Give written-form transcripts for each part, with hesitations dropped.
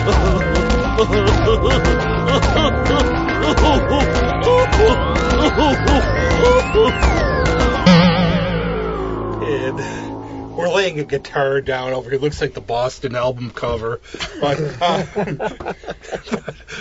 And we're laying a guitar down over here. It looks like the Boston album cover.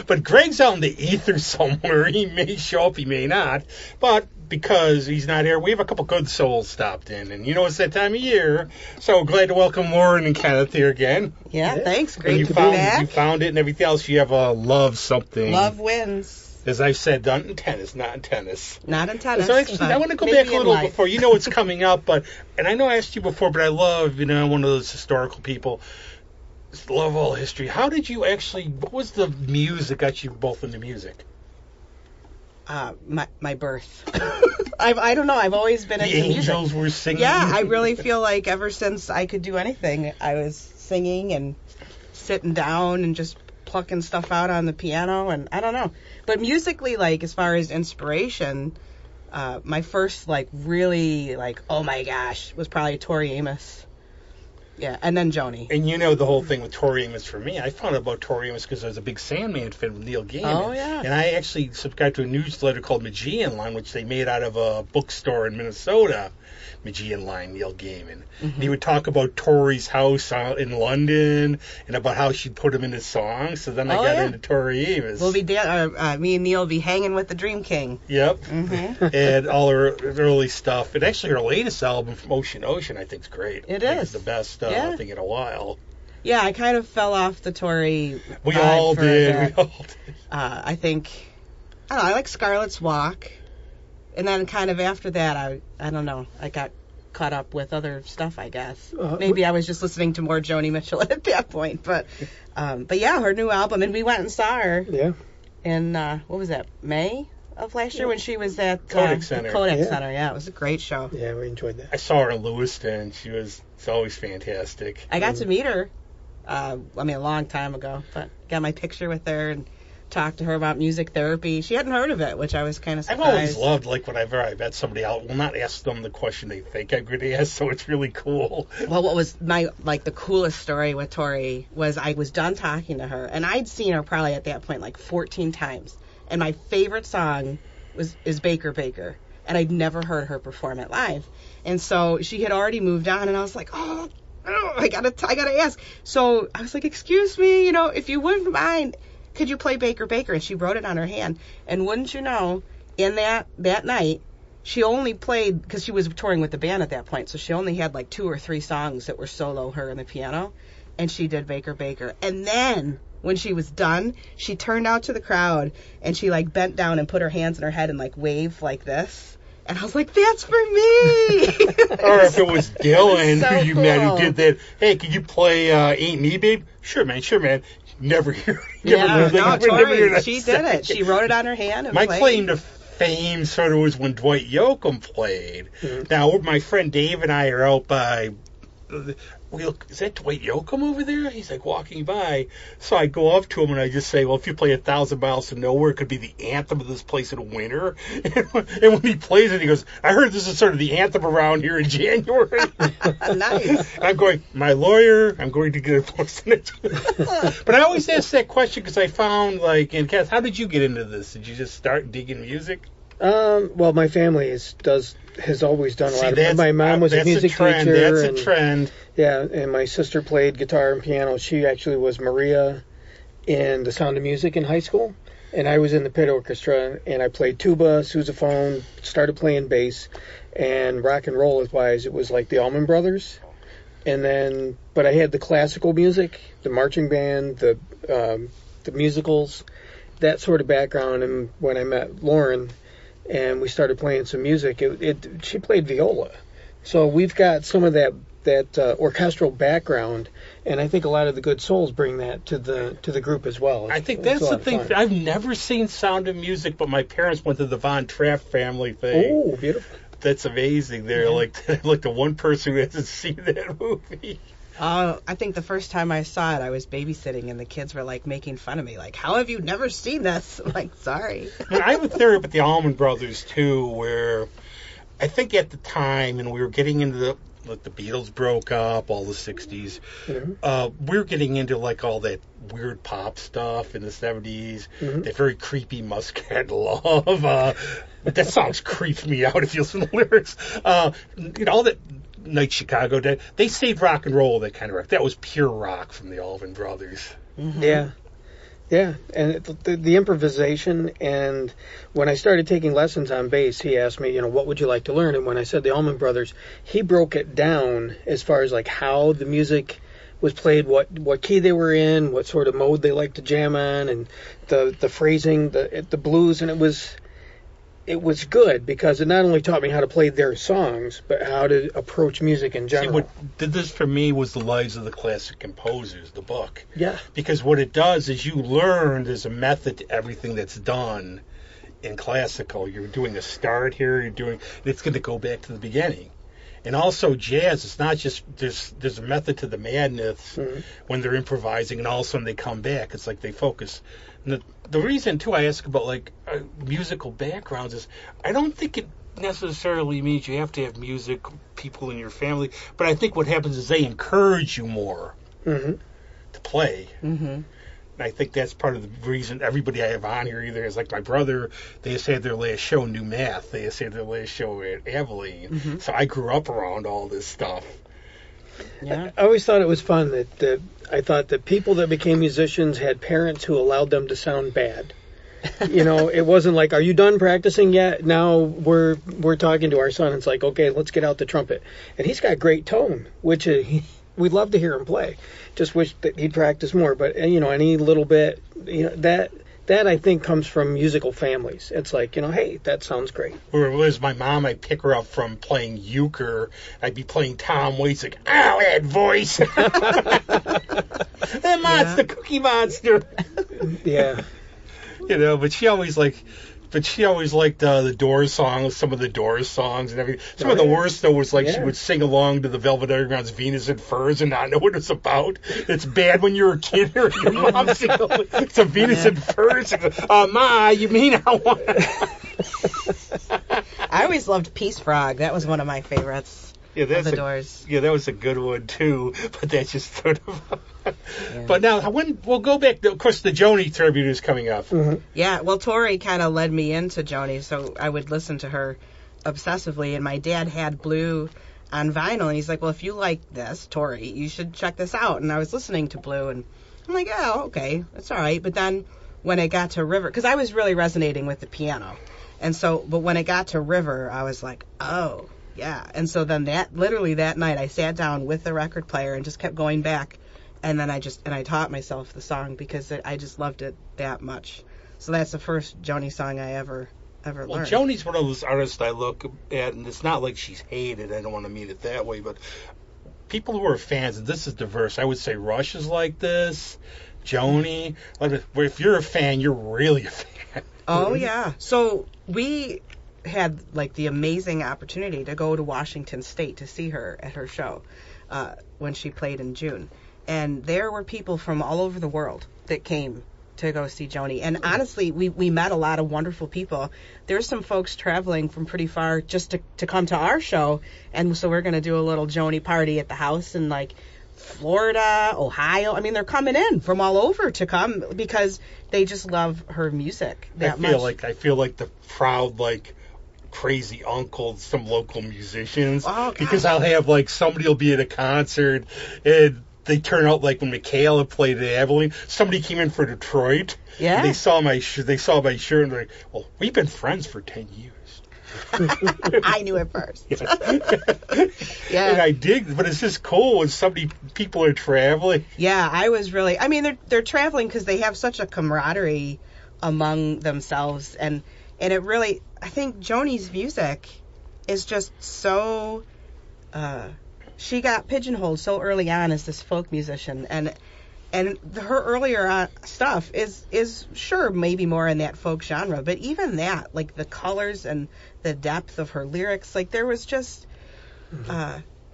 But Greg's out in the ether somewhere. He may show up, he may not. But because he's not here, we have a couple good souls stopped in. And you know it's that time of year. So glad to welcome Lauren and Kenneth here again. Yeah, thanks. Great to be back. back. You found it and everything else. You have a love something. Love wins. As I've said, not in tennis, not in tennis. Not in tennis. So actually, I want to go back a little before. You know what's coming up, and I know I asked you before, but I love, one of those historical people. Just love all history. How did you actually, what was the music got you both into music? My birth. I don't know. I've always been into music. The angels were singing. Yeah, I really feel like ever since I could do anything, I was singing and sitting down and just plucking stuff out on the piano, and I don't know. But musically, like, as far as inspiration, my first, really, oh my gosh, was probably Tori Amos. Yeah, and then Joni. And the whole thing with Tori Amos for me, I found out about Tori Amos because I was a big Sandman fan with Neil Gaiman. Oh, yeah. And I actually subscribed to a newsletter called Mageean Line, which they made out of a bookstore in Minnesota. Mageean Line, Neil Gaiman. Mm-hmm. And he would talk about Tori's house in London and about how she'd put him in his songs. So then I got into Tori Amos. We'll be me and Neil will be hanging with the Dream King. Yep. Mm-hmm. And all her early stuff. And actually her latest album from Ocean, I think is great. It is. It's the best, I think, in a while. Yeah, I kind of fell off the Tori We all did. I think, I like Scarlet's Walk. And then kind of after that, I don't know, I got caught up with other stuff, I guess. Maybe I was just listening to more Joni Mitchell at that point. But yeah, her new album, and we went and saw her. Yeah. In, what was that, May of last year when she was at Kodak Center. Center, yeah. It was a great show. Yeah, we enjoyed that. I saw her in Lewiston. It's always fantastic. I got to meet her, a long time ago, but got my picture with her and talked to her about music therapy. She hadn't heard of it, which I was kind of surprised. I've always loved, whenever I met somebody, I will not ask them the question they think I'm going to ask, so it's really cool. Well, what was the coolest story with Tori was I was done talking to her, and I'd seen her probably at that point 14 times, and my favorite song is Baker Baker, and I'd never heard her perform it live, and so she had already moved on, and I was like, oh, I gotta ask. So I was like, excuse me, if you wouldn't mind, could you play Baker Baker? And she wrote it on her hand. And wouldn't you know, in that night, she only played, because she was touring with the band at that point, so she only had 2 or 3 songs that were solo, her and the piano. And she did Baker Baker. And then, when she was done, she turned out to the crowd, and she bent down and put her hands in her head and waved like this. And I was like, that's for me! Or if it was Dylan who you met who did that, hey, could you play Ain't Me, Babe? Sure, man. Never hear it. Tori, she did it. She wrote it on her hand and My played. claim to fame sort of was when Dwight Yoakam played. Mm-hmm. Now, my friend Dave and I are out by... is that Dwight Yoakam over there? He's walking by. So I go up to him and I just say, well, if you play 1,000 Miles to Nowhere, it could be the anthem of this place in winter. And when he plays it, he goes, I heard this is sort of the anthem around here in January. Nice. And I'm going, my lawyer, I'm going to get a voice in it. But I always ask that question because I found, and Kath, how did you get into this? Did you just start digging music? Well, my family has always done a lot of. My mom was a music teacher. That's a trend. Yeah, and my sister played guitar and piano. She actually was Maria in The Sound of Music in high school, and I was in the pit orchestra, and I played tuba, sousaphone, started playing bass, and rock and roll wise, it was the Allman Brothers, and then, but I had the classical music, the marching band, the musicals, that sort of background, and when I met Lauren. And we started playing some music. She played viola, so we've got some of that orchestral background, and I think a lot of the good souls bring that to the group as well. I think that's the thing. I've never seen Sound of Music, but my parents went to the Von Trapp family thing. Oh, beautiful! That's amazing. They're the one person who hasn't seen that movie. I think the first time I saw it, I was babysitting, and the kids were making fun of me, how have you never seen this? I'm sorry. I have a theory about the Allman Brothers too, where I think at the time, and we were getting into the Beatles broke up, all the '60s. Mm-hmm. We were getting into all that weird pop stuff in the 70s. That very creepy Muscat Love. That song's creeped me out if you listen to the lyrics. All that Night Chicago did. They saved rock and roll, that kind of rock. That was pure rock from the Allman Brothers. Yeah. Yeah, and the improvisation, and when I started taking lessons on bass, he asked me, what would you like to learn? And when I said the Allman Brothers, he broke it down as far as like how the music was played, what key they were in, what sort of mode they liked to jam on, and the phrasing, the blues, and it was good because it not only taught me how to play their songs, but how to approach music in general. See, what did this for me was The Lives of the Classic Composers, the book. Yeah. Because what it does is you learn there's a method to everything that's done in classical. You're doing a start here, it's going to go back to the beginning. And also jazz, it's not just, there's a method to the madness when they're improvising, and all of a sudden they come back. It's like they focus. And the reason, too, I ask about, musical backgrounds is I don't think it necessarily means you have to have music people in your family, but I think what happens is they encourage you more to play. And I think that's part of the reason everybody I have on here either is like my brother, they just had their last show in New Math, they just had their last show at Abilene. So I grew up around all this stuff. Yeah. I always thought it was fun that I thought that people that became musicians had parents who allowed them to sound bad. It wasn't like, are you done practicing yet? Now we're talking to our son. It's like, okay, let's get out the trumpet. And he's got great tone, which we'd love to hear him play. Just wish that he'd practice more. But, any little bit, that I think comes from musical families. It's like, hey, that sounds great. Where it was my mom, I'd pick her up from playing euchre. I'd be playing Tom Waits, like, ow, that voice. That monster, Cookie Monster. Yeah. But she always liked the Doors songs, some of the Doors songs and everything. Some of the worst, though, was she would sing along to the Velvet Underground's Venus and Furs and not know what it's about. It's bad when you're a kid or your mom sings it's a Venus and Furs. Ma, you mean I want I always loved Peace Frog. That was one of my favorites. Yeah, that's the Doors. Yeah, that was a good one too. But that's just sort of. But now, we'll go back. Of course, the Joni tribute is coming up. Yeah, well, Tori kind of led me into Joni, so I would listen to her obsessively. And my dad had Blue on vinyl, and he's like, "Well, if you like this, Tori, you should check this out." And I was listening to Blue, and I'm like, "Oh, okay, that's all right." But then when it got to River, because I was really resonating with the piano, and so, but when it got to River, I was like, "Oh." Yeah, and so then literally that night I sat down with the record player and just kept going back, and then I taught myself the song because I just loved it that much. So that's the first Joni song I ever learned. Well, Joni's one of those artists I look at, and it's not like she's hated. I don't want to mean it that way, but people who are fans, and this is diverse. I would say Rush is like this, Joni. If you're a fan, you're really a fan. Oh yeah. So we had the amazing opportunity to go to Washington State to see her at her show when she played in June, and there were people from all over the world that came to go see Joni. And honestly, we met a lot of wonderful people. There's some folks traveling from pretty far just to come to our show, and so we're going to do a little Joni party at the house in Florida, Ohio. I mean, they're coming in from all over to come because they just love her music that much. I feel like the proud crazy uncle, some local musicians, because I'll have somebody will be at a concert and they turn out when Michaela played at Abilene. Somebody came in for Detroit. Yeah. And they saw my shirt and they're like, "Well, we've been friends for 10 years." I knew it first. Yeah. And I dig, but it's just cool when people are traveling. Yeah, I was really. I mean, they're traveling because they have such a camaraderie among themselves, and it really. I think Joni's music is just so. She got pigeonholed so early on as this folk musician, and her earlier stuff is sure maybe more in that folk genre, but even that, the colors and the depth of her lyrics, there was just.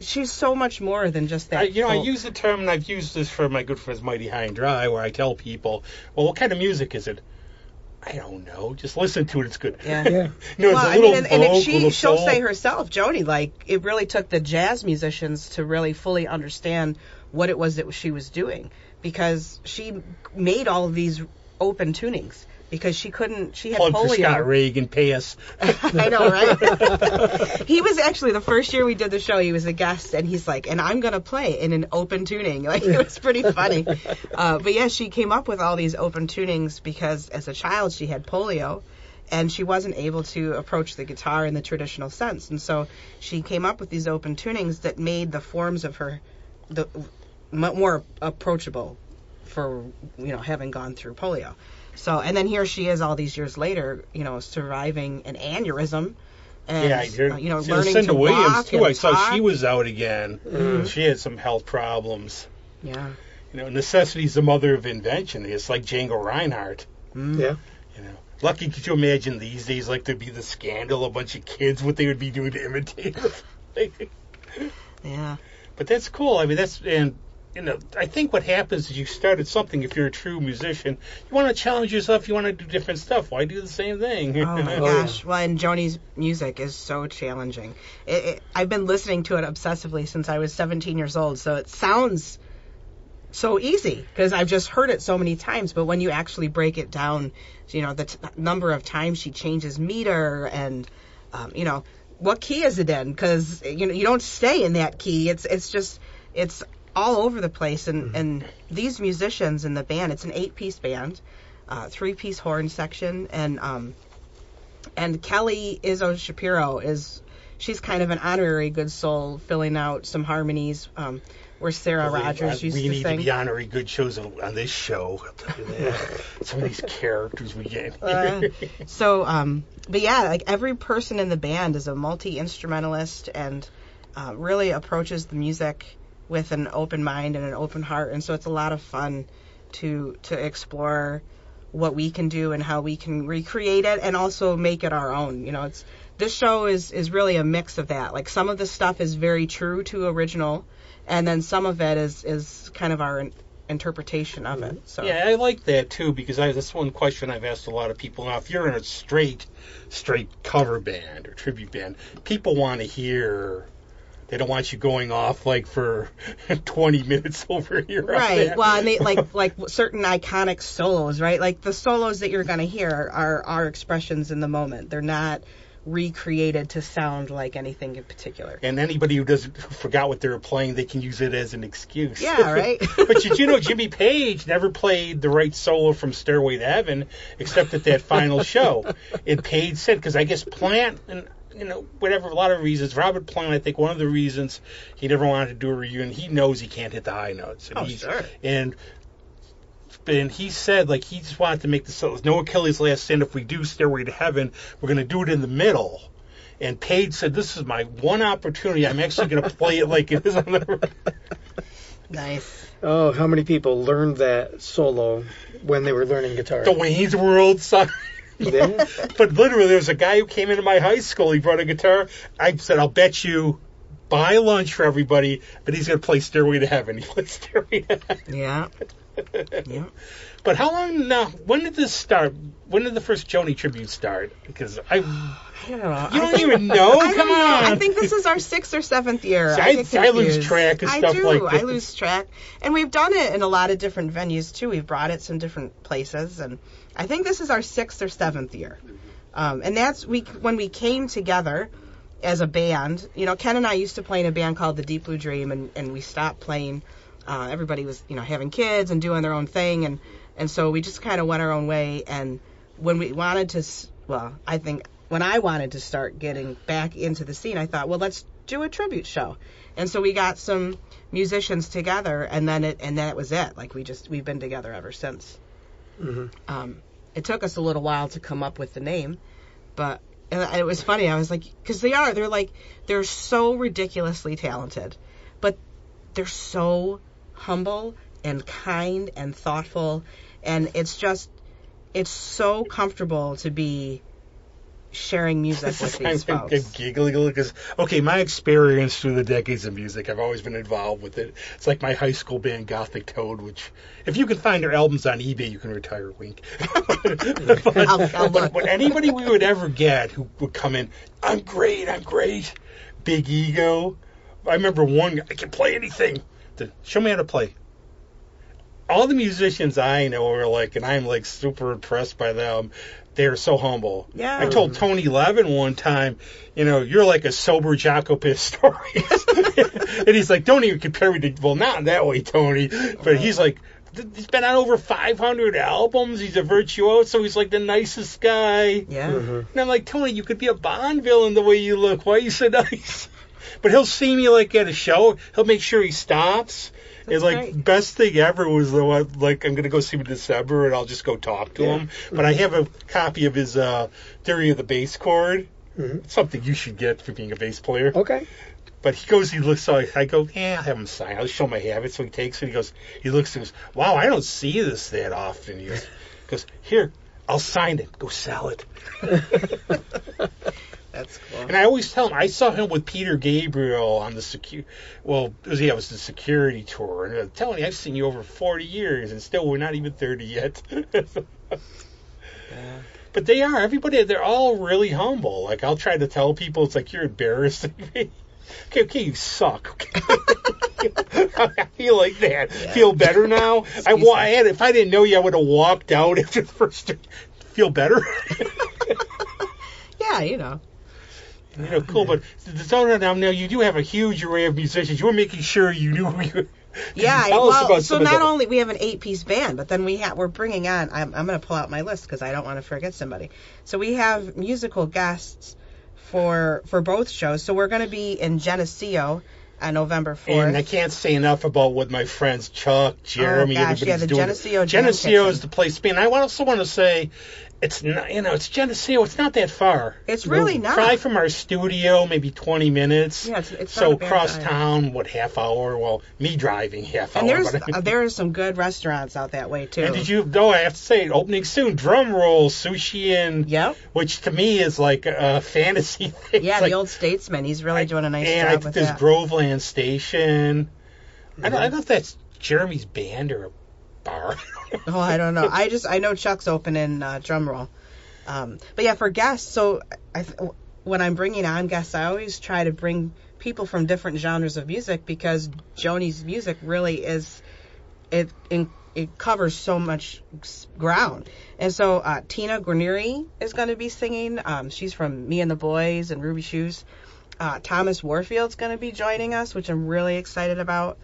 She's so much more than just that. I use the term, and I've used this for my good friends Mighty High and Dry, where I tell people, "Well, what kind of music is it?" I don't know. Just listen to it. It's good. Yeah. She'll say herself, Joni, it really took the jazz musicians to really fully understand what it was that she was doing. because she made all of these open tunings because she had Plug polio. for Scott Reagan, pay us. I know, right? He was actually, the first year we did the show, he was a guest, and he's like, and I'm going to play in an open tuning. Like, it was pretty funny. But yeah, she came up with all these open tunings because as a child she had polio, and she wasn't able to approach the guitar in the traditional sense. And so she came up with these open tunings that made the forms of her more approachable for, having gone through polio. So, and then here she is all these years later, surviving an aneurysm and, learning Cinda to Williams, walk too. and I saw talk. she was out again. She had some health problems. Yeah. Necessity's the mother of invention. It's like Django Reinhardt. Yeah. Lucky, could you imagine these days, like, there'd be the scandal, a bunch of kids, what they would be doing to imitate her? Yeah. But that's cool. I mean, I think what happens is you started something. If you're a true musician, you want to challenge yourself. You want to do different stuff. Why do the same thing? Oh my gosh! Well, and Joni's music is so challenging. I've been listening to it obsessively since I was 17 years old. So it sounds so easy because I've just heard it so many times. But when you actually break it down, the number of times she changes meter and, what key is it in? Because you don't stay in that key. It's all over the place, and these musicians in the band, it's an 8-piece band, 3-piece horn section, and Kelly Izzo Shapiro she's kind of an honorary good soul, filling out some harmonies where Sarah Rogers used to sing. We need to be honorary good shows on this show. Some of these characters we get. But yeah, like every person in the band is a multi-instrumentalist and really approaches the music with an open mind and an open heart, and so it's a lot of fun to explore what we can do and how we can recreate it and also make it our own. This show is really a mix of that. Like, some of the stuff is very true to original, and then some of it is kind of our interpretation of it. So yeah, I like that too, because that's one question I've asked a lot of people. Now, if you're in a straight cover band or tribute band, people want to hear. They don't want you going off like for 20 minutes over here. Right. Well, and they like certain iconic solos, right? Like the solos that you're going to hear are our expressions in the moment. They're not recreated to sound like anything in particular. And anybody who forgot what they were playing, they can use it as an excuse. Yeah, right. But did you know Jimmy Page never played the right solo from Stairway to Heaven except at that final show? And Page said, because I guess Plant and whatever, a lot of reasons. Robert Plant, I think one of the reasons he never wanted to do a reunion, he knows he can't hit the high notes. And sure. And he said, like, he just wanted to make the solos. No Achilles' Last Stand. If we do Stairway to Heaven, we're going to do it in the middle. And Page said, this is my one opportunity. I'm actually going to play it like it is on the... Nice. Oh, how many people learned that solo when they were learning guitar? The Wayne's World song. Yeah. But literally, there was a guy who came into my high school. He brought a guitar. I said, I'll bet you buy lunch for everybody, but he's going to play Stairway to Heaven. He played Stairway to Heaven. Yeah. Yeah. But how long now? When did this start? When did the first Joni tribute start? Because I don't know. You don't even know? Come on. I think this is our 6th or 7th year. See, I lose track of stuff like this. I lose track. And we've done it in a lot of different venues, too. We've brought it some different places. And I think this is our 6th or 7th year. And that's when we came together as a band. Ken and I used to play in a band called The Deep Blue Dream, and we stopped playing. Everybody was, having kids and doing their own thing. And so we just kind of went our own way. And when we wanted to, I think when I wanted to start getting back into the scene, I thought, well, let's do a tribute show. And so we got some musicians together, and then it was it. Like, we've been together ever since. Mm-hmm. It took us a little while to come up with the name, but it was funny. I was like, because they're so ridiculously talented, but they're so humble and kind and thoughtful, and it's so comfortable to be sharing music with these folks. I'm giggling because, my experience through the decades of music, I've always been involved with it. It's like my high school band Gothic Toad, which, if you can find their albums on eBay, you can retire, wink. but anybody we would ever get who would come in, I'm great, big ego. I remember one guy, I can play anything. Show me how to play. all the musicians I know are like, and I'm like super impressed by them. They're so humble. Yeah. I told Tony Levin one time, you're like a sober Jaco Pastorius. And he's like, don't even compare me to, well, not that way, Tony. But he's like, he's been on over 500 albums. He's a virtuoso. He's like the nicest guy. Yeah. And I'm like, Tony, you could be a Bond villain the way you look. Why are you so nice? But he'll see me like at a show. He'll make sure he stops. It's like great. Best thing ever was the one, like, I'm gonna go see him in December and I'll just go talk to him. But I have a copy of his Theory of the Bass Chord. It's something you should get for being a bass player. Okay. But he goes, he looks, so I go, I'll have him sign. I'll show him I have it. So he takes it. He looks and goes, wow, I don't see this that often. He goes, here, I'll sign it. Go sell it. That's cool. And I always tell him, I saw him with Peter Gabriel on the it was the Security tour. And I'm telling you, I've seen you over 40 years, and still we're not even 30 yet. But they are. Everybody, they're all really humble. Like, I'll try to tell people, it's like, you're embarrassing me. Okay, you suck. I feel like that. Yeah. Feel better now? If I didn't know you, I would have walked out after the first. Feel better? Yeah, Cool, but now you do have a huge array of musicians. You were making sure you knew who you. Yeah, Tell us about so some of not them. only we have an 8-piece band, but then we're bringing on. I'm going to pull out my list because I don't want to forget somebody. So we have musical guests for both shows. So we're going to be in Geneseo on November 4th. And I can't say enough about what my friends Chuck, Jeremy, everybody's the doing. Geneseo Geneseo is the place to be. And I also want to say, it's not, it's Geneseo. It's not that far. It's really not. Probably from our studio, maybe 20 minutes. Yeah, it's so not a bad across time. town, half hour? Well, me driving half And hour. there are some good restaurants out that way too. And I have to say, opening soon, Drum Roll, Sushi Inn. Yep. Which to me is like a fantasy thing. Yeah, It's like, the old Statesman. He's really doing a nice and job I with think there's that. Groveland Station. I don't know if that's Jeremy's band or a bar. Oh, I don't know. I know Chuck's opening Drum Roll. But yeah, for guests, so when I'm bringing on guests, I always try to bring people from different genres of music because Joni's music really it covers so much ground. And so Tina Guarneri is going to be singing. She's from Me and the Boys and Ruby Shoes. Thomas Warfield's going to be joining us, which I'm really excited about.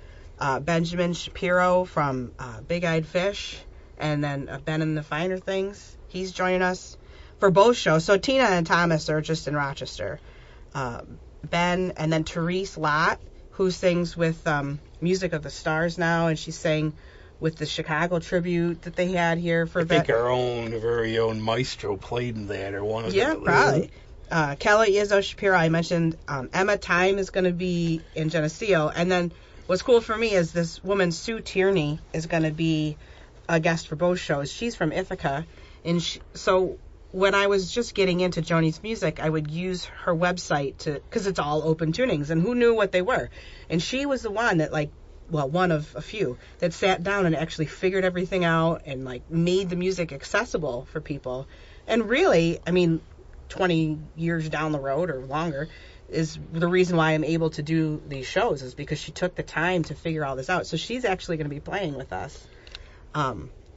Benjamin Shapiro from Big Eyed Fish, and then Ben and the Finer Things. He's joining us for both shows. So Tina and Thomas are just in Rochester. Ben, and then Therese Lott, who sings with Music of the Stars now, and she sang with the Chicago tribute that they had here for I think our very own maestro played in that, or one of them. Yeah, probably. Kelly Izzo Shapiro, I mentioned. Emma Time is going to be in Geneseo. And then what's cool for me is this woman, Sue Tierney, is going to be a guest for both shows. She's from Ithaca. And so when I was just getting into Joni's music, I would use her website because it's all open tunings. And who knew what they were? And she was the one that, one of a few that sat down and actually figured everything out and, made the music accessible for people. And really, 20 years down the road or longer is the reason why I'm able to do these shows is because she took the time to figure all this out. So she's actually going to be playing with us,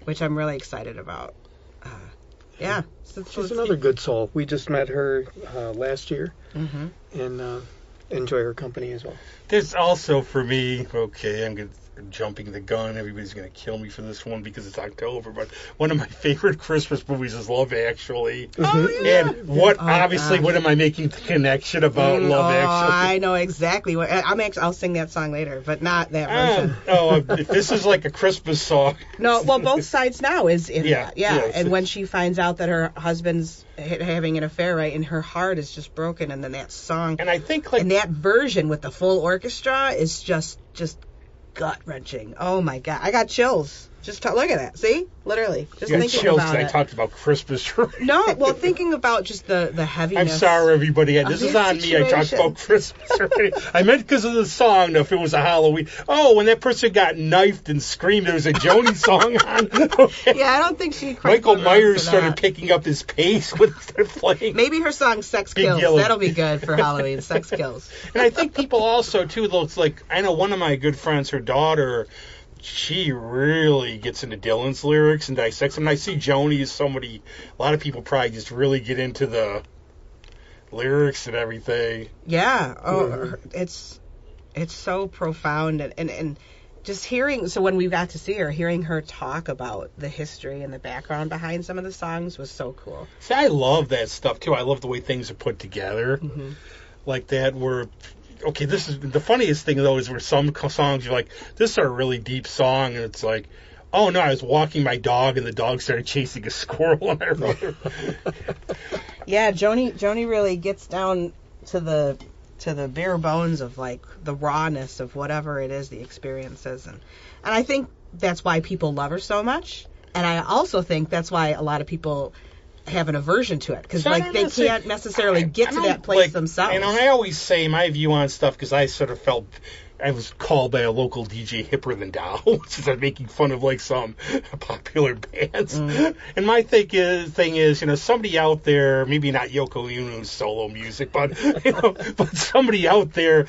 which I'm really excited about. Yeah. She's another good soul. We just met her last year and enjoy her company as well. There's also for me, I'm jumping the gun. Everybody's going to kill me for this one because it's October, but one of my favorite Christmas movies is Love Actually. Oh, yeah. And what am I making the connection about Love Actually? I know exactly what. I'll sing that song later, but not that version. If this is like a Christmas song. No, well, both sides now is in Yeah, that. Yeah, yeah, and when she finds out that her husband's having an affair, right, and her heart is just broken, and then that song. And I think and that version with the full orchestra is just gut-wrenching. Oh my God, I got chills. Just look at that. See, literally, just you got thinking chills about it. I talked about Christmas. No, well, thinking about just the heaviness. I'm sorry, everybody. This is on me. I talked about Christmas. I meant because of the song. If it was a Halloween. Oh, when that person got knifed and screamed, there was a Joni song on. Okay. Yeah, I don't think she. Michael Myers started picking up his pace when he started playing. Maybe her song "Sex Big Kills." Yellow. That'll be good for Halloween. Sex Kills. And I think people also too. Though it's like I know one of my good friends, her daughter. she really gets into Dylan's lyrics and dissects them. And I see Joni as somebody, a lot of people probably just really get into the lyrics and everything. Yeah. Oh, it's so profound. And just hearing, so when we got to see her, hearing her talk about the history and the background behind some of the songs was so cool. See, I love that stuff, too. I love the way things are put together. Like that, where... Okay, this is the funniest thing, though, is where some songs you're like, this is a really deep song, and it's like, oh, no, I was walking my dog, and the dog started chasing a squirrel, and I wrote it. Yeah, Joni really gets down to the bare bones of, like, the rawness of whatever it is the experience is. And I think that's why people love her so much, and I also think that's why a lot of people have an aversion to it, because like they can't necessarily get to that place themselves. And I always say my view on stuff, because I sort of felt I was called by a local DJ hipper than Dow, since I'm making fun of like some popular bands. And my thing is, you know, somebody out there, maybe not Yoko Ono's solo music, but you know, but somebody out there,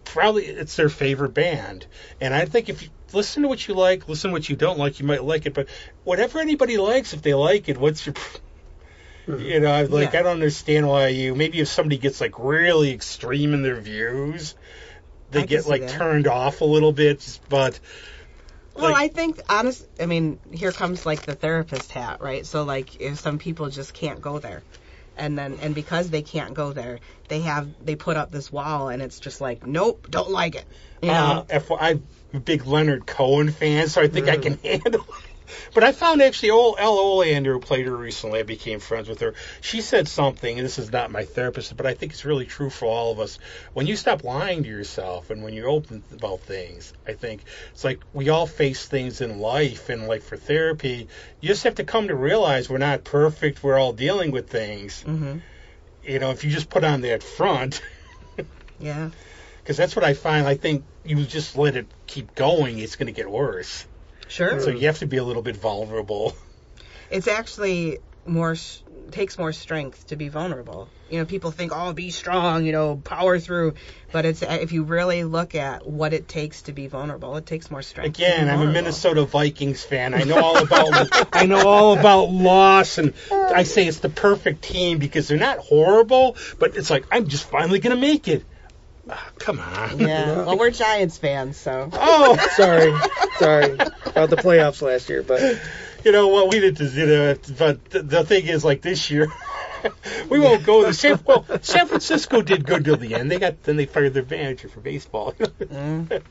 probably it's their favorite band. And I think if you listen to what you like, listen to what you don't like, you might like it. But whatever anybody likes, if they like it, what's your... You know, like, I don't understand why maybe if somebody gets, like, really extreme in their views, they get, like, turned off a little bit, but... Well, I think, I mean, here comes, like, the therapist hat, right? So, like, if some people just can't go there. And because they can't go there, they put up this wall, and it's just like, nope, don't like it. You know? I'm a big Leonard Cohen fan, so I think I can handle it. But I found actually Ella Olander, who played her recently, I became friends with her. She said something, and this is not my therapist, but I think it's really true for all of us. When you stop lying to yourself and when you're open about things, I think it's like we all face things in life, and like for therapy, you just have to come to realize we're not perfect, we're all dealing with things. You know, if you just put on that front. Yeah. Because that's what I find. I think you just let it keep going, it's going to get worse. Sure. So you have to be a little bit vulnerable. It's actually takes more strength to be vulnerable. You know, people think, oh, be strong, you know, power through. But it's if you really look at what it takes to be vulnerable, it takes more strength. Again, I'm a Minnesota Vikings fan. I know all about loss, and I say it's the perfect team because they're not horrible, but it's like I'm just finally gonna make it. Oh, come on. Yeah. Well, we're Giants fans, so. Oh, sorry about the playoffs last year, but you know what, we did but the thing is, like this year, we won't go to San Francisco did good till the end. Then they fired their manager for baseball. But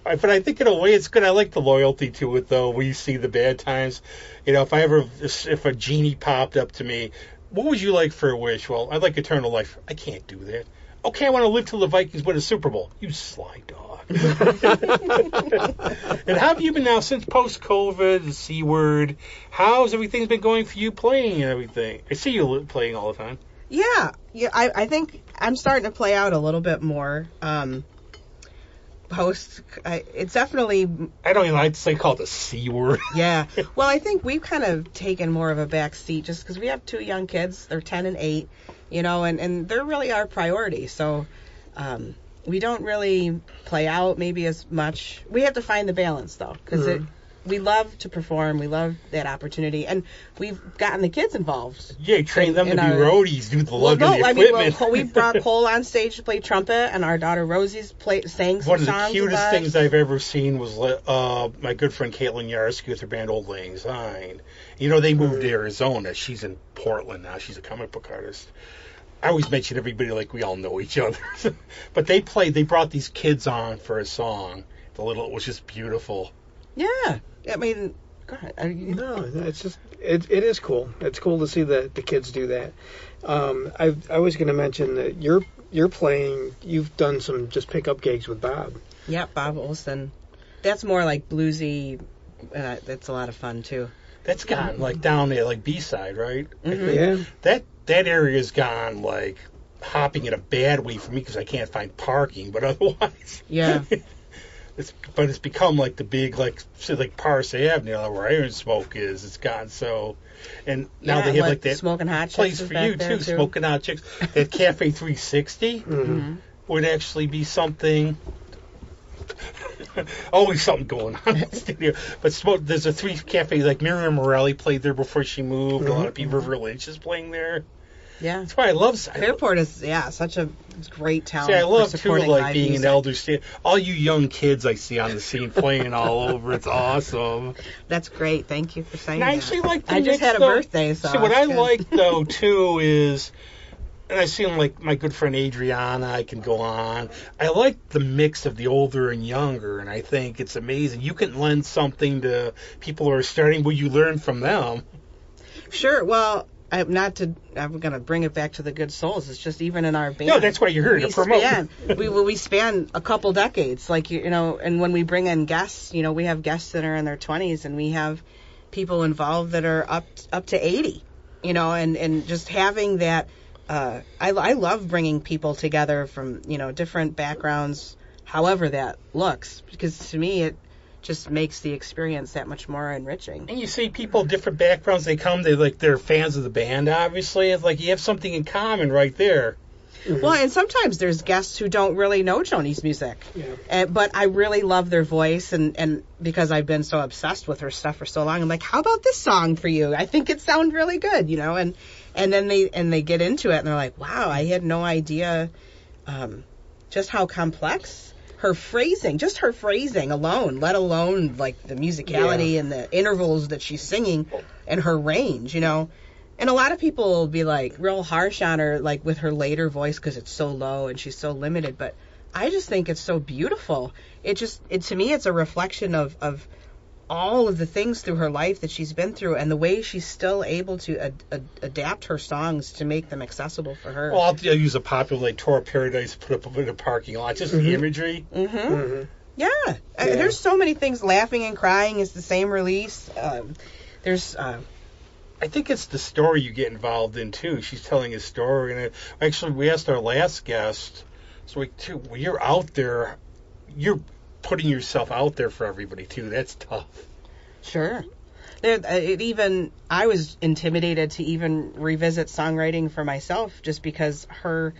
I think in a way it's good. I like the loyalty to it, though. We see the bad times. You know, if a genie popped up to me, what would you like for a wish? Well, I'd like eternal life. I can't do that. Okay, I want to live till the Vikings win a Super Bowl. You sly dog. And how have you been now since post-COVID, the C word? How's everything been going for you playing and everything? I see you playing all the time. Yeah. I think I'm starting to play out a little bit more. It's definitely... I don't even like to say call it the C word. Yeah. Well, I think we've kind of taken more of a back seat just because we have two young kids. They're 10 and 8. You know, and they're really our priority. So we don't really play out maybe as much. We have to find the balance, though, because we love to perform. We love that opportunity. And we've gotten the kids involved. Yeah, train them to be roadies, do the lugging the equipment. We brought Cole on stage to play trumpet, and our daughter Rosie's sang some songs. One of the cutest things I've ever seen was my good friend Caitlin Yarsky with her band Old Lang Syne. You know, they moved to Arizona. She's in Portland now. She's a comic book artist. I always mention everybody like we all know each other. But they brought these kids on for a song. It was just beautiful. Yeah. I mean, go ahead. No, it's just, it is cool. It's cool to see the kids do that. I was going to mention that you're playing, you've done some just pickup gigs with Bob. Yeah, Bob Olson. That's more like bluesy. That's a lot of fun, too. That's gone, like, down there, like, B-side, right? Yeah. That area's gone, like, hopping in a bad way for me because I can't find parking, but otherwise... Yeah. It's become, like, the big, like, say, like, Parse Avenue, where Iron Smoke is. It's gone so... And now they have, like, that Smoking Hot place for you, too, Smoking Hot Chicks. That Cafe 360 would actually be something... Always something going on in the studio. But there's a 3 cafes, like Miriam Morelli played there before she moved. A lot of people, River Lynch is playing there. Yeah. That's why I love Fairport is such a great town. See, I love for too, like being music. an elder stand. All you young kids I see on the scene playing all over. It's awesome. That's great. Thank you for saying And I that. actually like the I just mix, had a though. birthday, so See, what I good. like though too is, and I see like my good friend Adriana. I can go on. I like the mix of the older and younger, and I think it's amazing. You can lend something to people who are starting where you learn from them. Sure. Well, I'm going to bring it back to the good souls. It's just even in our band. No, that's why you're here to promote. We span a couple decades, like, and when we bring in guests, we have guests that are in their 20s, and we have people involved that are up to 80, and just having that. I love bringing people together from, different backgrounds, however that looks, because to me it just makes the experience that much more enriching. And you see people, different backgrounds, they're fans of the band, obviously. It's like you have something in common right there. Mm-hmm. Well, and sometimes there's guests who don't really know Joni's music. Yeah. But I really love their voice, and because I've been so obsessed with her stuff for so long, I'm like, how about this song for you? I think it sounds really good, and then they get into it, and they're like, wow, I had no idea just how complex her phrasing alone, let alone like the musicality and the intervals that she's singing and her range, And a lot of people will be like real harsh on her, like with her later voice, because it's so low and she's so limited. But I just think it's so beautiful. To me, it's a reflection of all of the things through her life that she's been through, and the way she's still able to adapt her songs to make them accessible for her. Well, I'll use a popular like Tour of Paradise, put up in a parking lot, just the imagery. Yeah. There's so many things. Laughing and Crying is the same release. I think it's the story you get involved in too. She's telling a story, and actually, we asked our last guest. So when you're out there, you're putting yourself out there for everybody too. That's tough. Sure. I was intimidated to even revisit songwriting for myself, just because her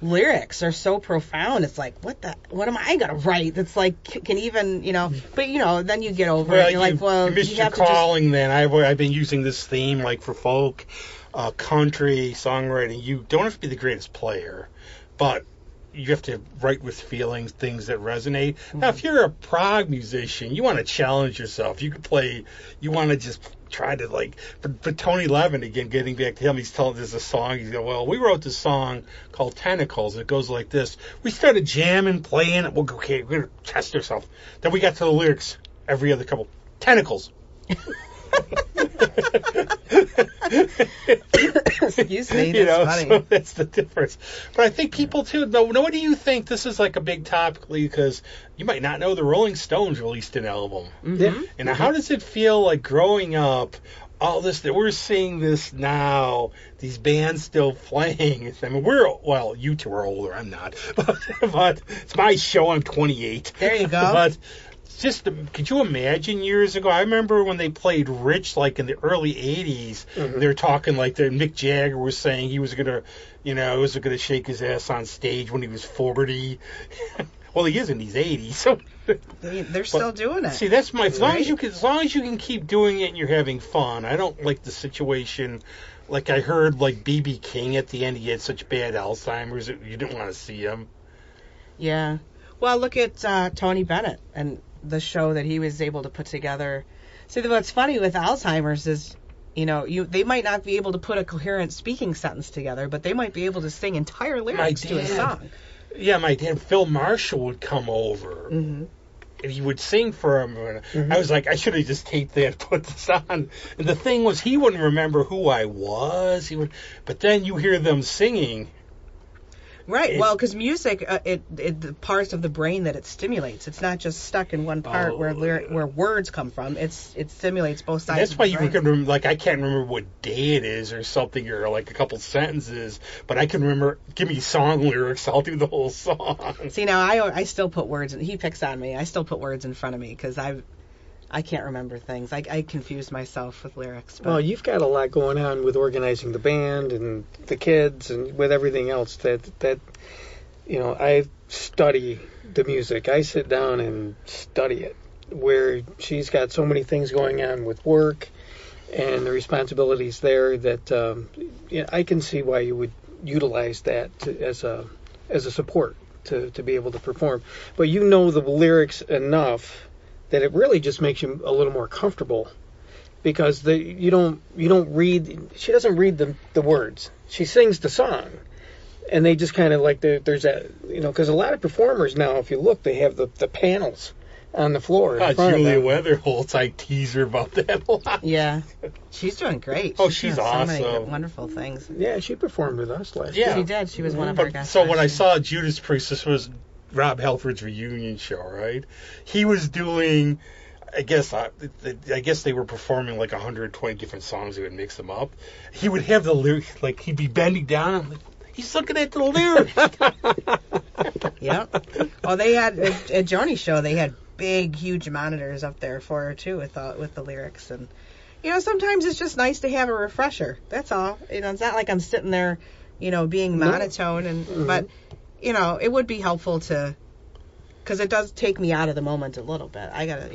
lyrics are so profound. It's like, what am I gonna write that's like can even, but then you get over it. You're like, well, you missed you your have calling. Then I've been using this theme like for folk, country songwriting. You don't have to be the greatest player, but you have to write with feelings, things that resonate. Now, if you're a prog musician, you want to challenge yourself. You want to just try to, like, for Tony Levin, again, getting back to him, he's telling there's a song, he's going, well, we wrote this song called Tentacles. It goes like this. We started jamming, playing it. We'll go, okay, we're going to test ourselves. Then we got to the lyrics every other couple. Tentacles. Excuse me, that's funny. So that's the difference. But I think people too. Now, what do you think? This is like a big topic because you might not know the Rolling Stones released an album. Mm-hmm. And how does it feel like growing up? All this that we're seeing this now. These bands still playing. I mean, you two are older. I'm not, but it's my show. I'm 28. There you go. But could you imagine years ago? I remember when they played Rich, like in the early 80s, they were talking like Mick Jagger was saying he was going to shake his ass on stage when he was 40. Well, he is in his 80s, so they're still doing it. See, that's as long as you can keep doing it and you're having fun. I don't like the situation. Like I heard, like B.B. King at the end, he had such bad Alzheimer's that you didn't want to see him. Yeah. Well, look at Tony Bennett and the show that he was able to put together. See, what's funny with Alzheimer's is, they might not be able to put a coherent speaking sentence together, but they might be able to sing entire lyrics to a song. Yeah, my dad, Phil Marshall, would come over, and he would sing for him. I was like, I should have just taped that and put this on. And the thing was, he wouldn't remember who I was. But then you hear them singing. Right. Well, because music, the parts of the brain that it stimulates, it's not just stuck in one part where words come from. It stimulates both sides. That's why of the brain. You can remember. Like I can't remember what day it is or something, or like a couple sentences, but I can remember. Give me song lyrics, I'll do the whole song. See, now I still put words. He picks on me. I still put words in front of me because I can't remember things. I confuse myself with lyrics. But. Well, you've got a lot going on with organizing the band and the kids and with everything else that I study the music. I sit down and study it, where she's got so many things going on with work and the responsibilities there that I can see why you would utilize that as a support to be able to perform. But you know the lyrics enough that it really just makes you a little more comfortable, because you don't read. She doesn't read the words. She sings the song, and they just kind of like there's that, because a lot of performers now, if you look, they have the panels on the floor. Julia Weatherholtz, I tease her about that a lot. Yeah, she's doing great. Oh, she's awesome. So many wonderful things. Yeah, she performed with us last year. She did. She was one of our guests. So when I saw Judas Priest, this was Rob Halford's reunion show, right? He was doing, I guess they were performing like 120 different songs. He would mix them up. He would have the lyrics, like he'd be bending down. I'm like, he's looking at the lyrics. Yep. Well, they had at Joni's show, they had big, huge monitors up there for her too with the lyrics, and sometimes it's just nice to have a refresher. That's all. It's not like I'm sitting there, being monotone, and but it would be helpful because it does take me out of the moment a little bit. I gotta,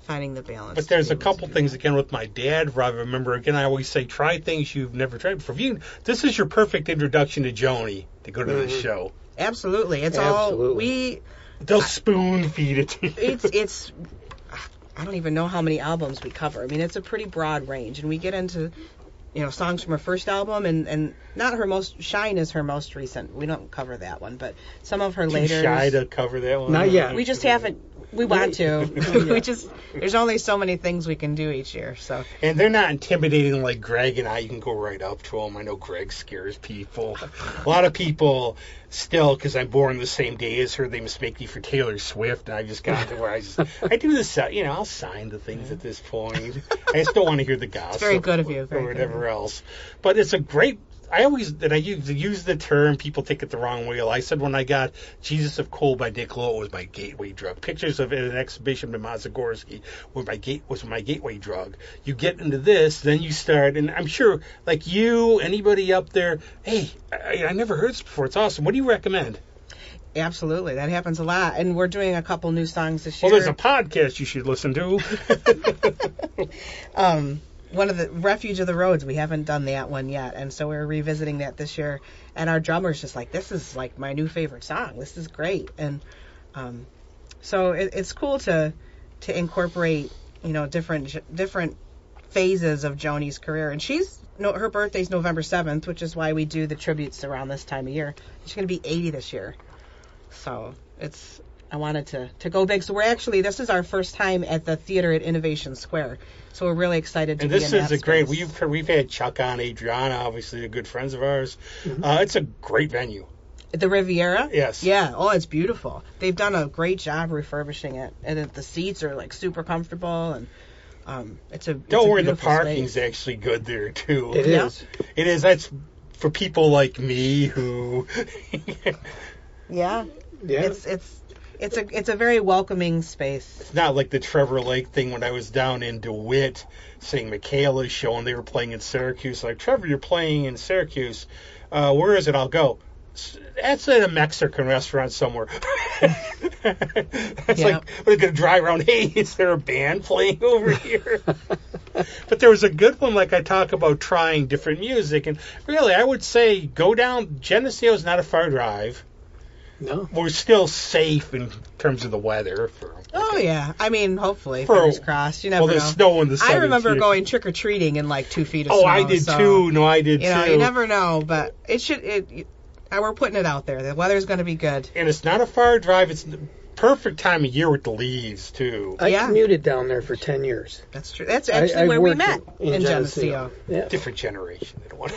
finding the balance. But there's a couple things again with my dad, Rob. Remember, again, I always say try things you've never tried before. This is your perfect introduction to Joni to go to this show. Absolutely, it's Absolutely. all they'll spoon feed it to you. It's I don't even know how many albums we cover. I mean, it's a pretty broad range, and we get into songs from her first album, and not her most. Shine is her most recent. We don't cover that one, but some of her later. Too shy to cover that one? Not yet. We just haven't. We want to. There's only so many things we can do each year. So. And they're not intimidating like Greg and I. You can go right up to them. I know Greg scares people. A lot of people still, because I'm born the same day as her, they mistake me for Taylor Swift, and I just got to where I do this. I'll sign the things at this point. I just don't want to hear the gossip. It's very good of you. Or whatever else. But it's a great. I use the term, people take it the wrong way. I said when I got Jesus of Coal by Nick Lowe, it was my gateway drug. Pictures of it at an exhibition by Mazagorski was my gateway drug. You get into this, then you start, and I'm sure, like you, anybody up there, hey, I never heard this before. It's awesome. What do you recommend? Absolutely. That happens a lot. And we're doing a couple new songs this year. Well, there's a podcast you should listen to. One of the Refuge of the Roads, we haven't done that one yet, and so we're revisiting that this year. And our drummer's just like, this is like my new favorite song. This is great. And so it's cool to incorporate different phases of Joni's career. And her birthday's November 7th, which is why we do the tributes around this time of year. She's going to be 80 this year, so I wanted to go big. So this is our first time at the theater at Innovation Square. So we're really excited to be in that space. And this is a great, we've had Chuck on, Adriana, obviously, they're good friends of ours. Mm-hmm. It's a great venue. The Riviera? Yes. Yeah. Oh, it's beautiful. They've done a great job refurbishing it. And the seats are like super comfortable, and Don't worry, the parking's actually good there, too. It is. It is. That's for people like me who... Yeah. It's a very welcoming space. It's not like the Trevor Lake thing when I was down in DeWitt seeing Michaela's show and they were playing in Syracuse. Like, Trevor, you're playing in Syracuse. Where is it? I'll go. That's at a Mexican restaurant somewhere. It's like, we're going to drive around. Hey, is there a band playing over here? But there was a good one, like I talk about trying different music. And really, I would say go down. Geneseo is not a far drive. No. We're still safe in terms of the weather. Yeah. I mean, hopefully. Fingers crossed. You never know. Well, there's snow in the I remember going trick-or-treating in like 2 feet of snow. Oh, I did too. No, I did too. You never know, but we're putting it out there. The weather's going to be good. And it's not a far drive. It's the perfect time of year with the leaves, too. I commuted down there for 10 years. That's true. That's actually where we met in Geneseo. Yeah. Different generation. They don't want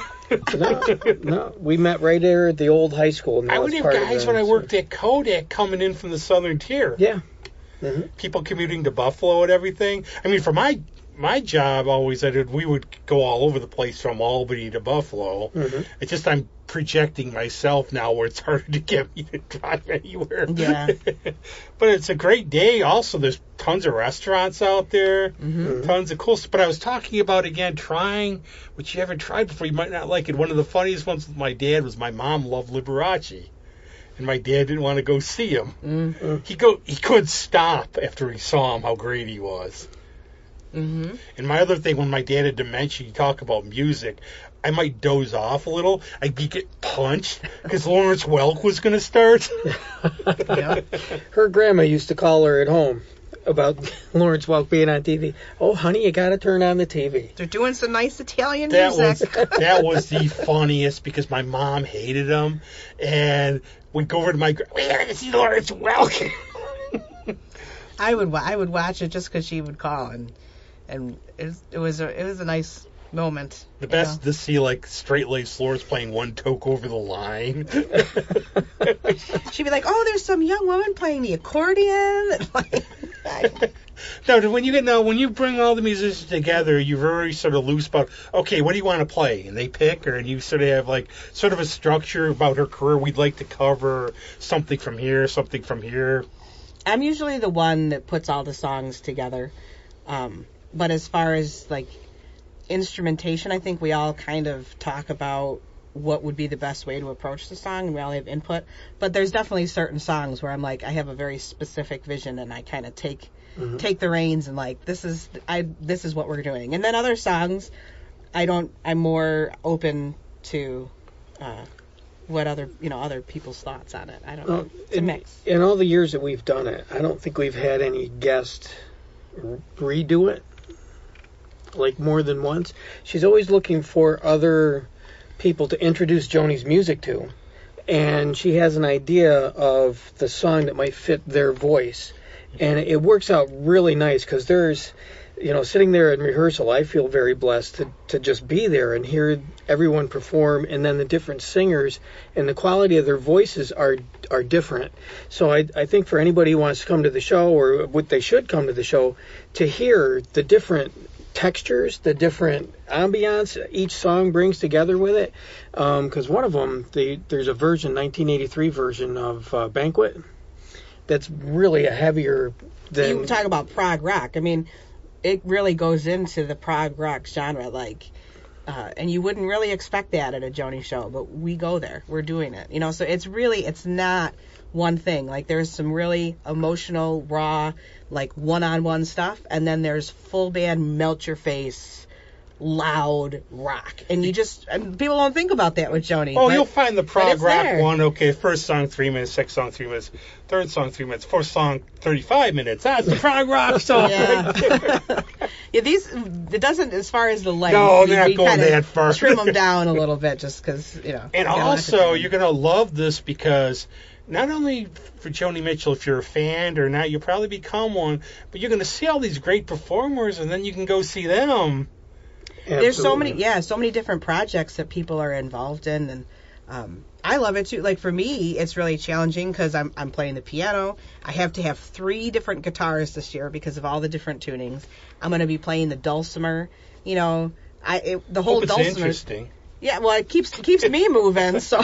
No, we met right there at the old high school. I would have guys when I worked at Kodak coming in from the southern tier. Yeah. Mm-hmm. People commuting to Buffalo and everything. I mean, for my job, always we would go all over the place from Albany to Buffalo. Mm-hmm. It's just I'm projecting myself now where it's harder to get me to drive anywhere. Yeah. But it's a great day. Also, there's tons of restaurants out there, tons of cool stuff. But I was talking about, again, trying what you haven't tried before. You might not like it. One of the funniest ones with my dad was my mom loved Liberace. and my dad didn't want to go see him. Mm-hmm. He couldn't stop after he saw him how great he was. Mm-hmm. And my other thing, when my dad had dementia, you talk about music, I might doze off a little. I'd get punched because Lawrence Welk was going to start. Yeah. Her grandma used to call her at home about Lawrence Welk being on TV. Oh, honey, you got to turn on the TV. They're doing some nice Italian That music. that was the funniest because my mom hated him, and we'd go over to we got to see Lawrence Welk. I would watch it just because she would call, and it was a nice moment. The best to see like straight-laced Lawrence playing One Toke Over the Line. She'd be like, "Oh, there's some young woman playing the accordion." No, when you bring all the musicians together, you're very sort of loose about, okay, what do you want to play? And they pick, and you sort of have like sort of a structure about her career. We'd like to cover something from here, something from here. I'm usually the one that puts all the songs together. But as far as like instrumentation, I think we all kind of talk about what would be the best way to approach the song, and we all have input. But there's definitely certain songs where I'm like, I have a very specific vision, and I kind of take the reins and like, this is what we're doing. And then other songs, I'm more open to what other people's thoughts on it. I don't know. It's a mix. In all the years that we've done it, I don't think we've had any guest redo it like more than once. She's always looking for other people to introduce Joni's music to, and she has an idea of the song that might fit their voice, and it works out really nice because there's, sitting there in rehearsal, I feel very blessed to just be there and hear everyone perform, and then the different singers and the quality of their voices are different. So I think for anybody who wants to come to the show, or what they should come to the show, to hear the different textures, the different ambiance each song brings together with it. Because one of them, there's a 1983 version of Banquet that's really a heavier than... You talk about prog rock. I mean, it really goes into the prog rock genre, and you wouldn't really expect that at a Joni show, but we go there. We're doing it. So it's not one thing. Like, there's some really emotional, raw, like one-on-one stuff, and then there's full band, melt your face, loud rock. And people don't think about that with Joni. Oh, you'll find the prog rock there. one. Okay, first song 3 minutes, second song 3 minutes, third song 3 minutes, fourth song 35 minutes. That's the prog rock song. Yeah. Right there. Yeah, it doesn't, as far as the length. No, they're not going kinda that far. Trim them down a little bit just because, And also, you're going to love this because not only for Joni Mitchell, if you're a fan or not, you'll probably become one, but you're going to see all these great performers, and then you can go see them. Absolutely. There's so many different projects that people are involved in, and I love it too. Like, for me, it's really challenging because I'm playing the piano. I have to have 3 different guitars this year because of all the different tunings. I'm going to be playing the dulcimer. The whole dulcimer. Interesting. Yeah, well, it keeps me moving, so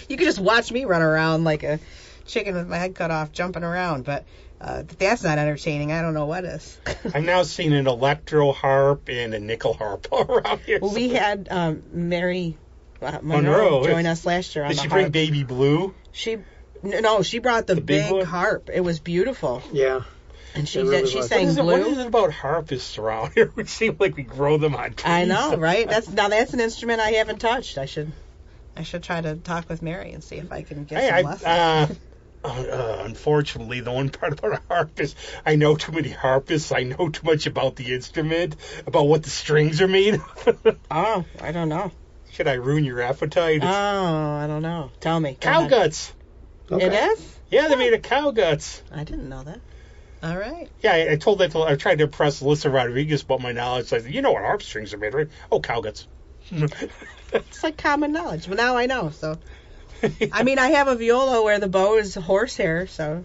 you can just watch me run around like a chicken with my head cut off, jumping around. But if that's not entertaining, I don't know what is. I've now seen an electro harp and a nickel harp around here. Well, we had Mary Monroe join us last year on Did the she harp. bring Baby Blue? She brought the big one? big harp. It was beautiful. Yeah. And she It really she was. sang What blue. is it about harpists around here? We seem like we grow them on trees. I know, right? That's an instrument I haven't touched. I should try to talk with Mary and see if I can get some lessons. Unfortunately, the one part about a harp is I know too many harpists. I know too much about the instrument, about what the strings are made of. Oh, I don't know. Should I ruin your appetite? Oh, I don't know. Tell me. Go Cow ahead. guts. Okay. It is? Yeah, they're made of cow guts. I didn't know that. All right. Yeah, I told that I tried to impress Alyssa Rodriguez about my knowledge. I said, you know what harp strings are made, right? Oh, cow guts. It's like common knowledge, but now I know. So, I mean, I have a viola where the bow is horsehair, so.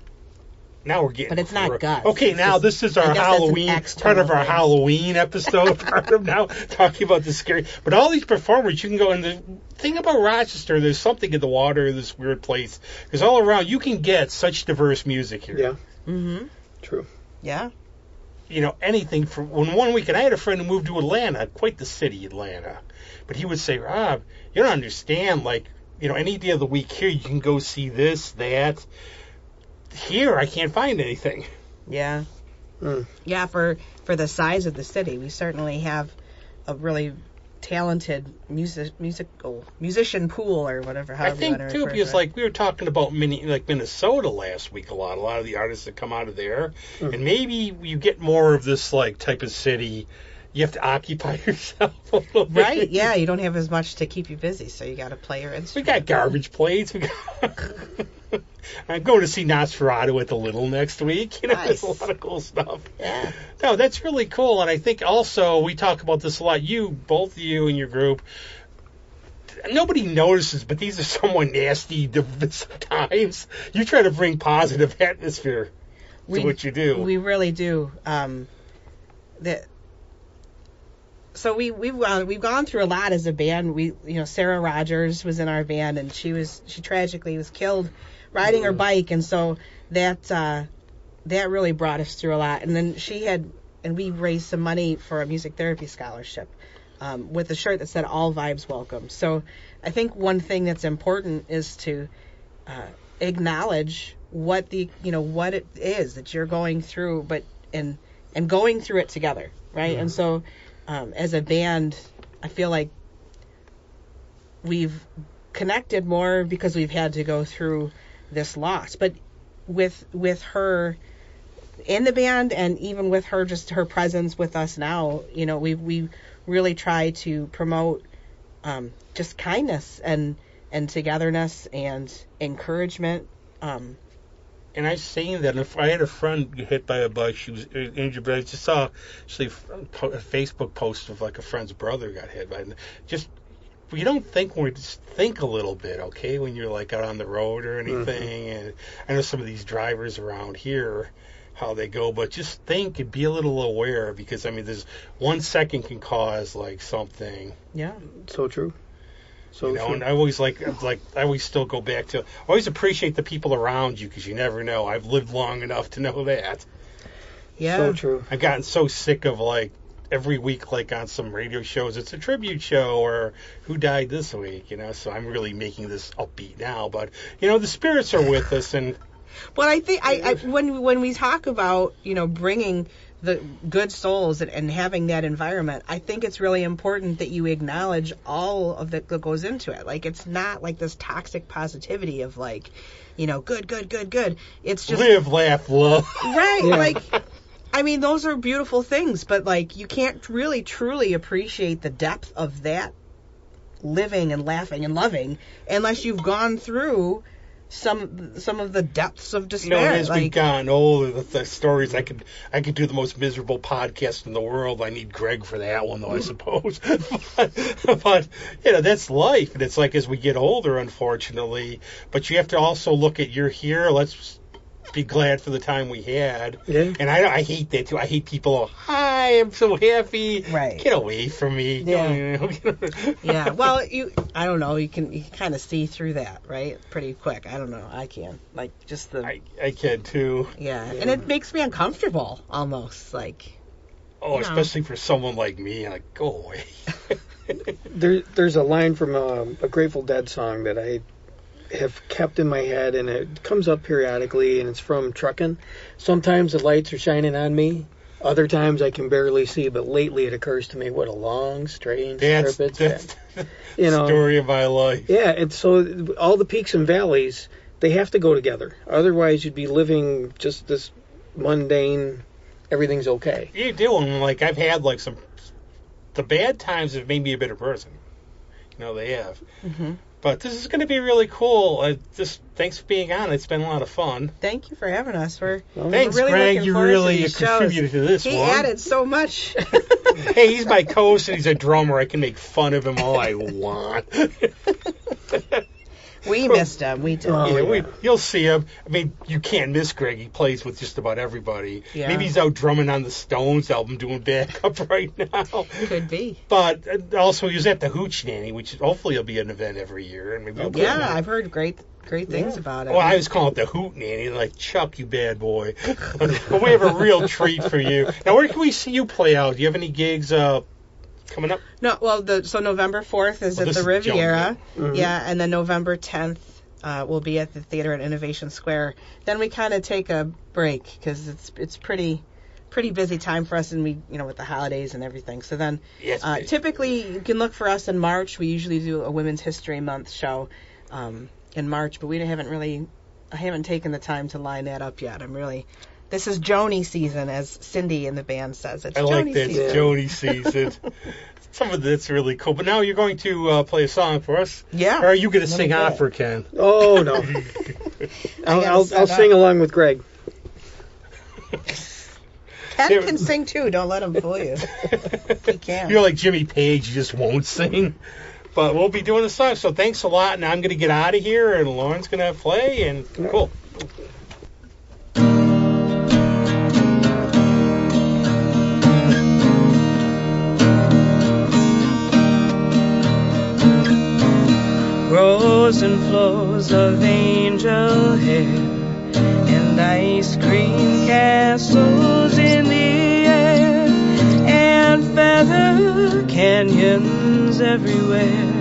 Now we're getting. But it's not guts. Okay, It's now just- this is I our guess that's an Halloween external part of our thing. Halloween episode. Part of now talking about the scary. But all these performers, you can go. And the thing about Rochester, there's something in the water. This weird place, because all around you can get such diverse music here. Yeah. Mm-hmm. True. Yeah. Anything from when one weekend I had a friend who moved to Atlanta, quite the city, Atlanta. But he would say, Rob, you don't understand. Like any day of the week here, you can go see this, that. Here, I can't find anything. Yeah. Yeah, for the size of the city, we certainly have a really talented musician pool or whatever. I think too, because like we were talking about Minnesota last week, a lot of the artists that come out of there, and maybe you get more of this like type of city. You have to occupy yourself a little bit. Right? Yeah, you don't have as much to keep you busy, so you got to play your instrument. We got garbage plates. I'm going to see Nosferatu at the Little next week. Nice. There's a lot of cool stuff. Yeah. No, that's really cool, and I think also we talk about this a lot. Both of you and your group, nobody notices, but these are somewhat nasty times. You try to bring positive atmosphere to what you do. We really do. So we've gone through a lot as a band. Sarah Rogers was in our band, and she tragically was killed riding her bike, and so that really brought us through a lot. And then we raised some money for a music therapy scholarship with a shirt that said "All Vibes Welcome." So I think one thing that's important is to acknowledge what what it is that you're going through, and going through it together, right? Mm-hmm. And so. As a band, I feel like we've connected more because we've had to go through this loss. But with her in the band, and even with her, just her presence with us now, we really try to promote just kindness and togetherness and encouragement. And I seen that. If I had a friend hit by a bus, she was injured, but I just saw actually a Facebook post of like a friend's brother got hit by. Just you don't think just think a little bit, okay, when you're like out on the road or anything. Mm-hmm. And I know some of these drivers around here, how they go, but just think and be a little aware, because there's 1 second can cause like something. Yeah, so true. And I always I always still go back to, I always appreciate the people around you, because you never know. I've lived long enough to know that. Yeah. So true. I've gotten so sick of every week, on some radio shows, it's a tribute show or who died this week, so I'm really making this upbeat now. But, the spirits are with us. And well, I think when we talk about, bringing the good souls and having that environment, I think it's really important that you acknowledge all of that goes into it. Like, it's not like this toxic positivity of good. It's just live, laugh, love. Right. Yeah. Those are beautiful things, but you can't really truly appreciate the depth of that living and laughing and loving unless you've gone through some of the depths of despair. As we've gotten older, the stories, I could do the most miserable podcast in the world. I need Greg for that one, though, I suppose. but that's life, and it's as we get older, unfortunately. But you have to also look at, you're here. Let's be glad for the time we had. Yeah. And I hate that too. I hate people. Hi, I'm so happy. Right. Get away from me. Yeah. Yeah. Well, I don't know. You can kind of see through that, right? Pretty quick. I don't know. I can. I can too. Yeah. And it makes me uncomfortable almost. Especially for someone like me. Go away. There's a line from a Grateful Dead song that I have kept in my head, and it comes up periodically, and it's from Truckin'. Sometimes the lights are shining on me, other times I can barely see, but lately it occurs to me what a long, strange trip it's been. Story of my life. Yeah, and so all the peaks and valleys, they have to go together. Otherwise you'd be living just this mundane, everything's okay. You do, and I've had the bad times have made me a better person. They have. Mm-hmm. But this is going to be really cool. Thanks for being on. It's been a lot of fun. Thank you for having us. Thanks, really Greg. You really contributed to this one. He added so much. Hey, he's my co-host and he's a drummer. I can make fun of him all I want. We missed him. We did. You'll see him. You can't miss Greg. He plays with just about everybody. Yeah. Maybe he's out drumming on the Stones album doing backup right now. Could be. But also he was at the Hooch Nanny, which hopefully will be an event every year. And maybe I've heard great things about it. Well, I was calling it the Hoot Nanny. Chuck, you bad boy. But we have a real treat for you. Now, where can we see you play out? Do you have any gigs coming up? No, well, so November 4th is at this the is Riviera. Mhm. Yeah, and then November 10th we'll be at the theater at Innovation Square. Then we kind of take a break because it's pretty busy time for us, and we with the holidays and everything. So then typically you can look for us in March. We usually do a Women's History Month show in March, but I haven't taken the time to line that up yet. This is Joni season, as Cindy in the band says. It's I Joni like that. season. It's Joni season. Some of that's really cool. But now you're going to play a song for us. Yeah. Or are you going to sing opera, Ken? Oh, no. I'll sing along with Greg. Ken can sing too. Don't let him fool you. He can. You're like Jimmy Page. You just won't sing. But we'll be doing the song. So thanks a lot. And I'm going to get out of here. And Lauren's going to play. And cool. Rows and flows of angel hair and ice cream castles in the air and feather canyons everywhere.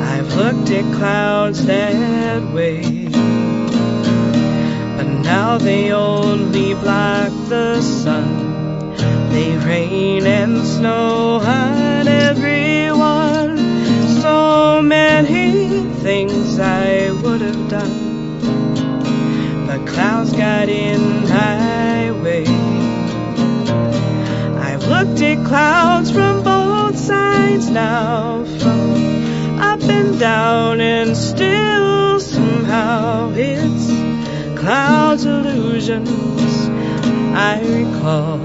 I've looked at clouds that way, but now they only block the sun. They rain and snow on everyone. So many things I would have done, but clouds got in my way. I've looked at clouds from both sides now, from up and down, and still somehow it's clouds' illusions I recall.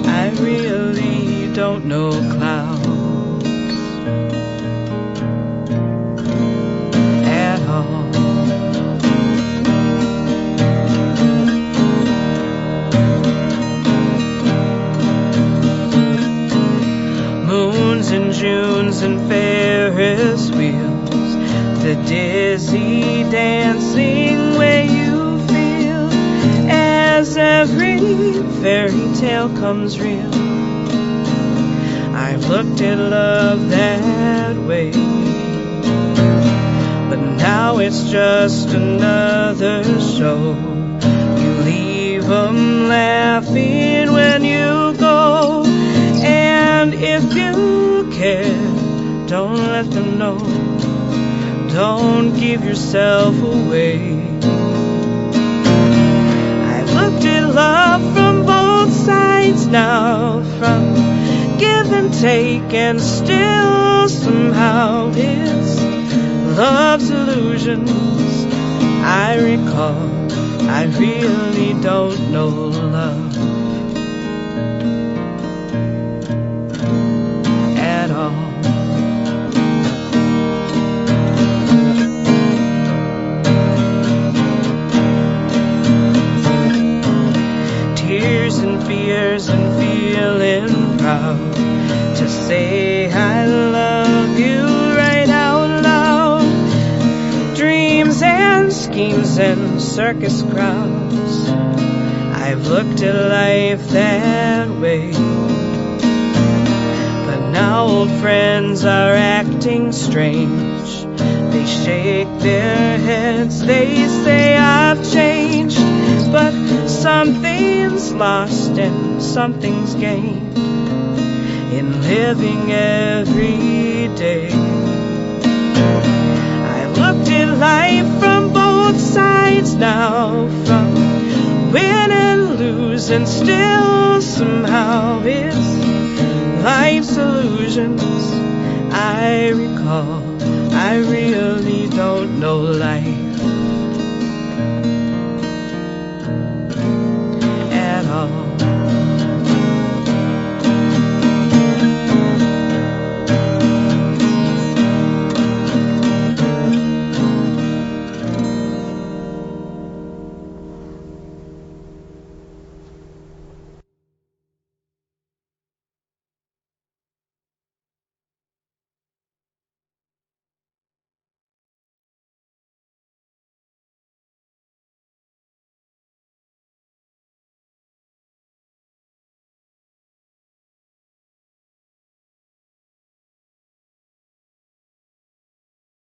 I really don't know clouds at all. Moons and Junes and Ferris wheels, the dizzy dancing way you feel as every fairy tale comes real. I've looked at love that way, but now it's just another show. You leave 'em laughing when you go, and if you care, don't let them know. Don't give yourself away. I've looked at love from both sides now, from give and take, and still somehow it's love's illusions I recall. I really don't know love at all. Tears and fears and feeling proud to say I love you right out loud. Dreams and schemes and circus crowds, I've looked at life that way, but now old friends are acting strange. They shake their heads, they say I've changed, but something's lost and something's gained in living every day. I've looked at life from both sides now, from win and lose, and still somehow it's life's illusions I recall. I really don't know life at all.